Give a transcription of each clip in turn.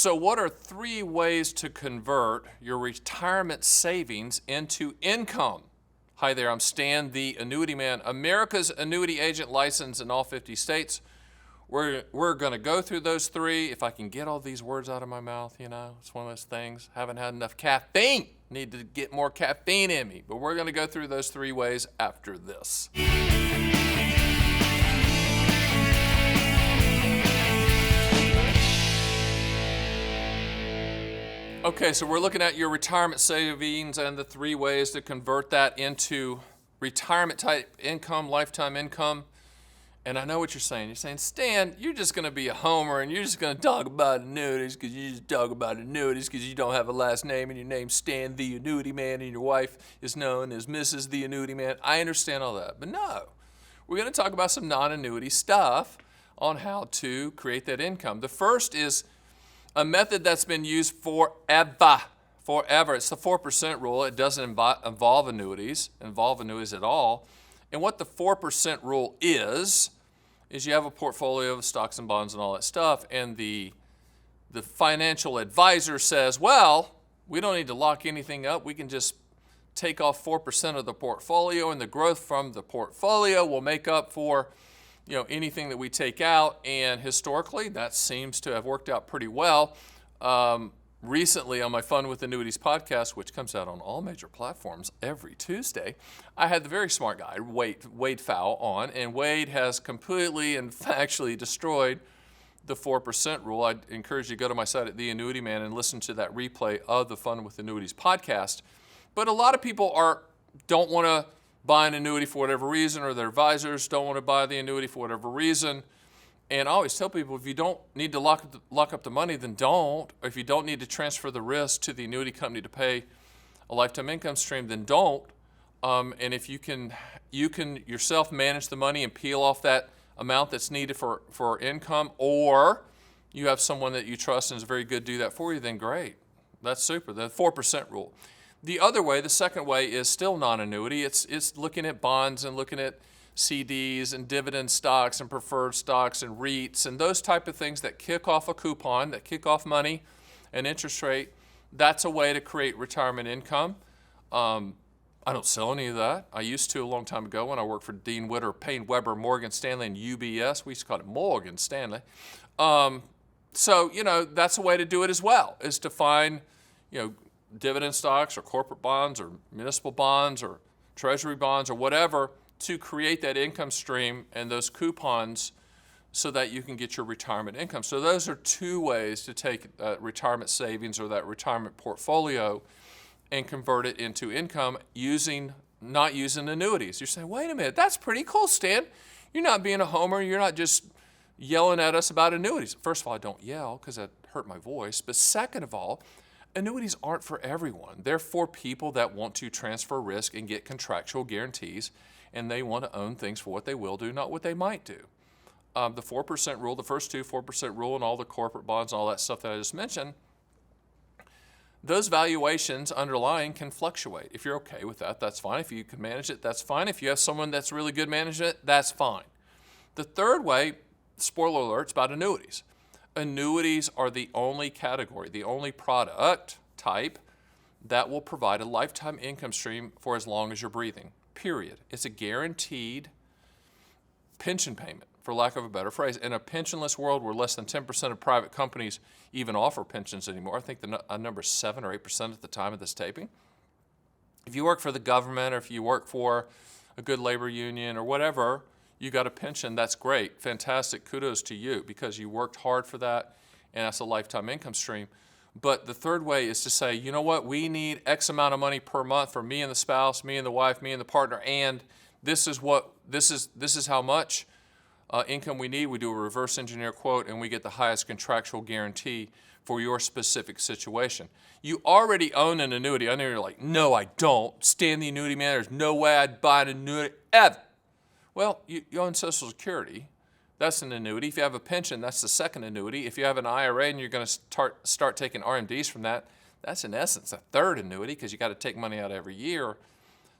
So what are 3 ways to convert your retirement savings into income? Hi there, I'm Stan, the Annuity Man, America's annuity agent licensed in all 50 states. We're going to go through those 3. If I can get all these words out of my mouth, it's one of those things. Haven't had enough caffeine. Need to get more caffeine in me. But we're going to go through those 3 ways after this. Okay, so we're looking at your retirement savings and the 3 ways to convert that into retirement type income, lifetime income. And I know what you're saying. You're saying, Stan, you're just going to be a homer and you're just going to talk about annuities because you just talk about annuities because you don't have a last name and your name's Stan the Annuity Man and your wife is known as Mrs. the Annuity Man. I understand all that. But no, we're going to talk about some non-annuity stuff on how to create that income. The first is a method that's been used forever. It's the 4% rule. It doesn't involve annuities at all. And what the 4% rule is you have a portfolio of stocks and bonds and all that stuff, and the financial advisor says, well, we don't need to lock anything up. We can just take off 4% of the portfolio, and the growth from the portfolio will make up for anything that we take out. And historically, that seems to have worked out pretty well. Recently, on my Fun with Annuities podcast, which comes out on all major platforms every Tuesday, I had the very smart guy, Wade Fowl, on, and Wade has completely and factually destroyed the 4% rule. I'd encourage you to go to my site at The Annuity Man and listen to that replay of the Fun with Annuities podcast. But a lot of people don't want to buy an annuity for whatever reason, or their advisors don't want to buy the annuity for whatever reason. And I always tell people, if you don't need to lock up the money, then don't. Or if you don't need to transfer the risk to the annuity company to pay a lifetime income stream, then don't. And if you can yourself manage the money and peel off that amount that's needed for income, or you have someone that you trust and is very good to do that for you, then great. That's super. The 4% rule. The other way, the second way, is still non-annuity. It's looking at bonds and looking at CDs and dividend stocks and preferred stocks and REITs and those type of things that kick off a coupon, that kick off money and interest rate. That's a way to create retirement income. I don't sell any of that. I used to a long time ago when I worked for Dean Witter, Payne Weber, Morgan Stanley, and UBS. We used to call it Morgan Stanley. So that's a way to do it as well, is to find dividend stocks or corporate bonds or municipal bonds or treasury bonds or whatever to create that income stream and those coupons so that you can get your retirement income. So those are 2 ways to take retirement savings or that retirement portfolio and convert it into income not using annuities. You're saying, wait a minute, that's pretty cool, Stan. You're not being a homer. You're not just yelling at us about annuities. First of all, I don't yell because that hurt my voice. But second of all, annuities aren't for everyone. They're for people that want to transfer risk and get contractual guarantees, and they want to own things for what they will do, not what they might do. The 4% rule, the first 2, 4% rule, and all the corporate bonds and all that stuff that I just mentioned, those valuations underlying can fluctuate. If you're okay with that, that's fine. If you can manage it, that's fine. If you have someone that's really good managing it, that's fine. The third way, spoiler alert, it's about annuities. Annuities are the only category, the only product type that will provide a lifetime income stream for as long as you're breathing, period. It's a guaranteed pension payment, for lack of a better phrase. In a pensionless world where less than 10% of private companies even offer pensions anymore, I think the number is 7 or 8% at the time of this taping. If you work for the government or if you work for a good labor union or whatever, you got a pension, that's great, fantastic, kudos to you because you worked hard for that and that's a lifetime income stream. But the third way is to say, you know what, we need X amount of money per month for me and the spouse, me and the wife, me and the partner, and this is how much income we need. We do a reverse engineer quote and we get the highest contractual guarantee for your specific situation. You already own an annuity. I know you're like, no, I don't. Stan the Annuity Man, there's no way I'd buy an annuity ever. Well, you own Social Security. That's an annuity. If you have a pension, that's the second annuity. If you have an IRA and you're going to start taking RMDs from that, that's in essence a third annuity because you got to take money out every year.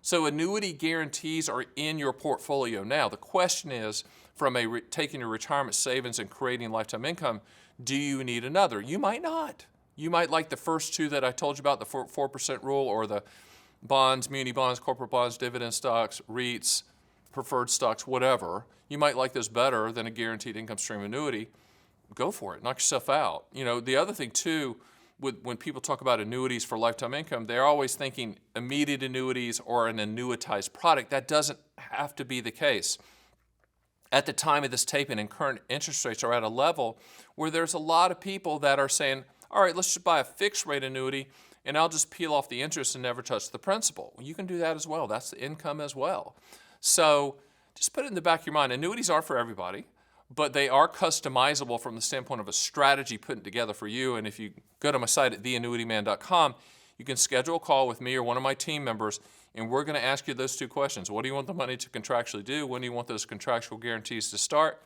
So annuity guarantees are in your portfolio now. The question is, from taking your retirement savings and creating lifetime income, Do you need another? You might not. You might like the first two that I told you about, the 4% rule, or the bonds, muni bonds, corporate bonds, dividend stocks, REITs, preferred stocks, whatever. You might like those better than a guaranteed income stream annuity. Go for it. Knock yourself out. The other thing too, when people talk about annuities for lifetime income, they're always thinking immediate annuities or an annuitized product. That doesn't have to be the case. At the time of this taping, and current interest rates are at a level where there's a lot of people that are saying, all right, let's just buy a fixed rate annuity and I'll just peel off the interest and never touch the principal. You can do that as well. That's the income as well. So just put it in the back of your mind. Annuities are for everybody, but they are customizable from the standpoint of a strategy put together for you. And if you go to my site at theannuityman.com, you can schedule a call with me or one of my team members, and we're going to ask you those two questions. What do you want the money to contractually do? When do you want those contractual guarantees to start?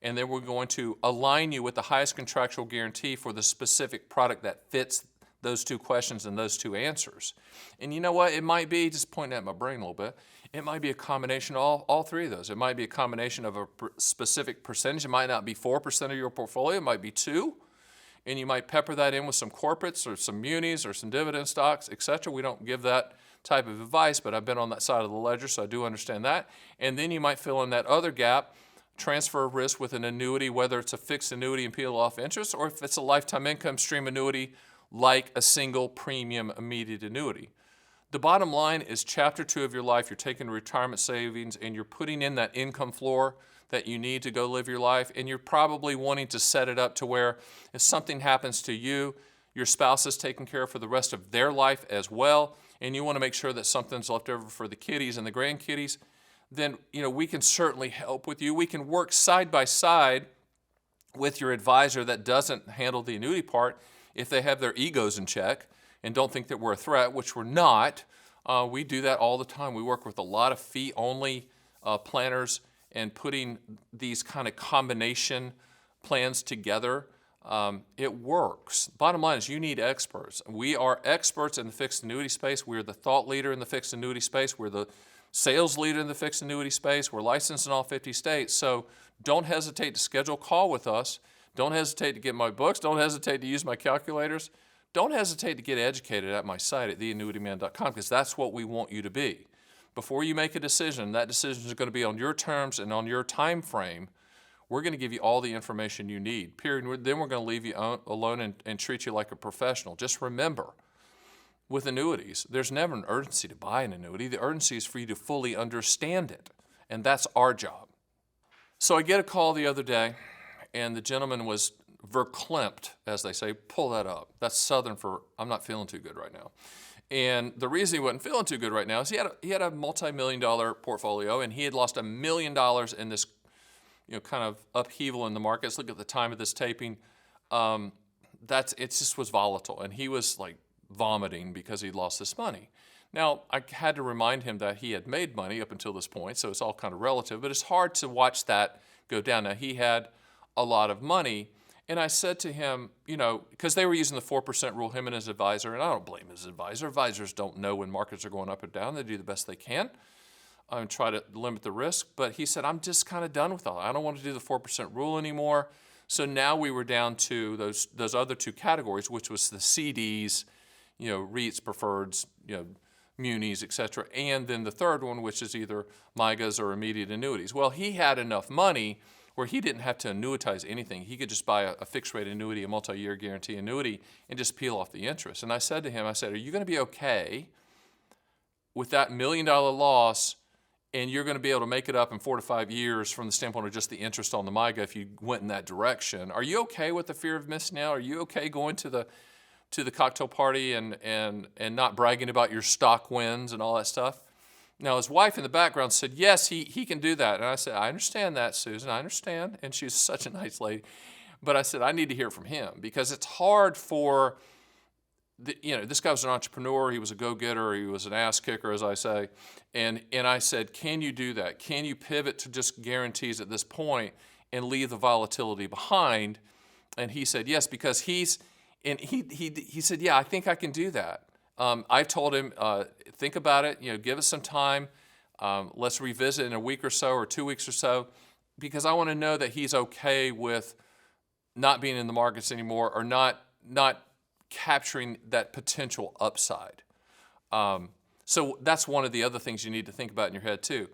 And then we're going to align you with the highest contractual guarantee for the specific product that fits those two questions and those two answers. And you know what? It might be, just pointing at my brain a little bit, it might be a combination of all three of those. It might be a combination of a specific percentage. It might not be 4% of your portfolio. It might be 2%. And you might pepper that in with some corporates or some munis or some dividend stocks, etc. We don't give that type of advice, but I've been on that side of the ledger, so I do understand that. And then you might fill in that other gap, transfer of risk with an annuity, whether it's a fixed annuity and peel off interest, or if it's a lifetime income stream annuity like a single premium immediate annuity. The bottom line is chapter 2 of your life, you're taking retirement savings and you're putting in that income floor that you need to go live your life, and you're probably wanting to set it up to where if something happens to you, your spouse is taken care of for the rest of their life as well, and you want to make sure that something's left over for the kiddies and the grandkiddies, then we can certainly help with you. We can work side by side with your advisor that doesn't handle the annuity part if they have their egos in check and don't think that we're a threat, which we're not. We do that all the time. We work with a lot of fee-only planners, and putting these kind of combination plans together, it works. Bottom line is you need experts. We are experts in the fixed annuity space. We're the thought leader in the fixed annuity space. We're the sales leader in the fixed annuity space. We're licensed in all 50 states. So don't hesitate to schedule a call with us. Don't hesitate to get my books. Don't hesitate to use my calculators. Don't hesitate to get educated at my site at theannuityman.com, because that's what we want you to be. Before you make a decision, that decision is going to be on your terms and on your time frame. We're going to give you all the information you need, period. Then we're going to leave you alone and treat you like a professional. Just remember, with annuities, there's never an urgency to buy an annuity. The urgency is for you to fully understand it, and that's our job. So I get a call the other day, and the gentleman was verklempt, as they say. Pull that up. That's Southern for I'm not feeling too good right now. And the reason he wasn't feeling too good right now is he had a multi-million-dollar portfolio, and he had lost $1 million in this kind of upheaval in the markets. Look at the time of this taping. It just was volatile, and he was like vomiting because he'd lost this money. Now, I had to remind him that he had made money up until this point, so it's all kind of relative, but it's hard to watch that go down. Now, he had a lot of money, and I said to him, because they were using the 4% rule, him and his advisor, and I don't blame his advisor. Advisors don't know when markets are going up or down. They do the best they can and try to limit the risk. But he said, I'm just kind of done with all that. I don't want to do the 4% rule anymore. So now we were down to those other two categories, which was the CDs, REITs, preferreds, munis, et cetera, and then the third one, which is either MYGAs or immediate annuities. Well, he had enough money where he didn't have to annuitize anything. He could just buy a fixed rate annuity, a multi-year guarantee annuity, and just peel off the interest. And I said to him, are you going to be okay with that $1 million loss, and you're going to be able to make it up in 4 to 5 years from the standpoint of just the interest on the MYGA if you went in that direction? Are you okay with the fear of missing out? Are you okay going to the cocktail party and not bragging about your stock wins and all that stuff? Now, his wife in the background said, yes, he can do that. And I said, I understand that, Susan, I understand. And she's such a nice lady. But I said, I need to hear from him, because it's hard for, this guy was an entrepreneur. He was a go-getter. He was an ass kicker, as I say. And I said, can you do that? Can you pivot to just guarantees at this point and leave the volatility behind? And he said, yes, because he said, yeah, I think I can do that. I told him, think about it, give us some time. Let's revisit in a week or so or 2 weeks or so, because I want to know that he's okay with not being in the markets anymore or not capturing that potential upside. So that's one of the other things you need to think about in your head too.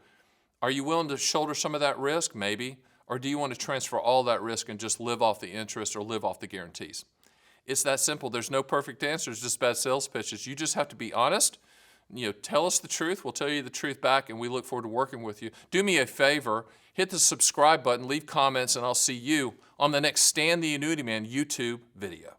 Are you willing to shoulder some of that risk? Maybe. Or do you want to transfer all that risk and just live off the interest or live off the guarantees? It's that simple. There's no perfect answers, just bad sales pitches. You just have to be honest. Tell us the truth. We'll tell you the truth back, and we look forward to working with you. Do me a favor, hit the subscribe button, leave comments, and I'll see you on the next Stan the Annuity Man YouTube video.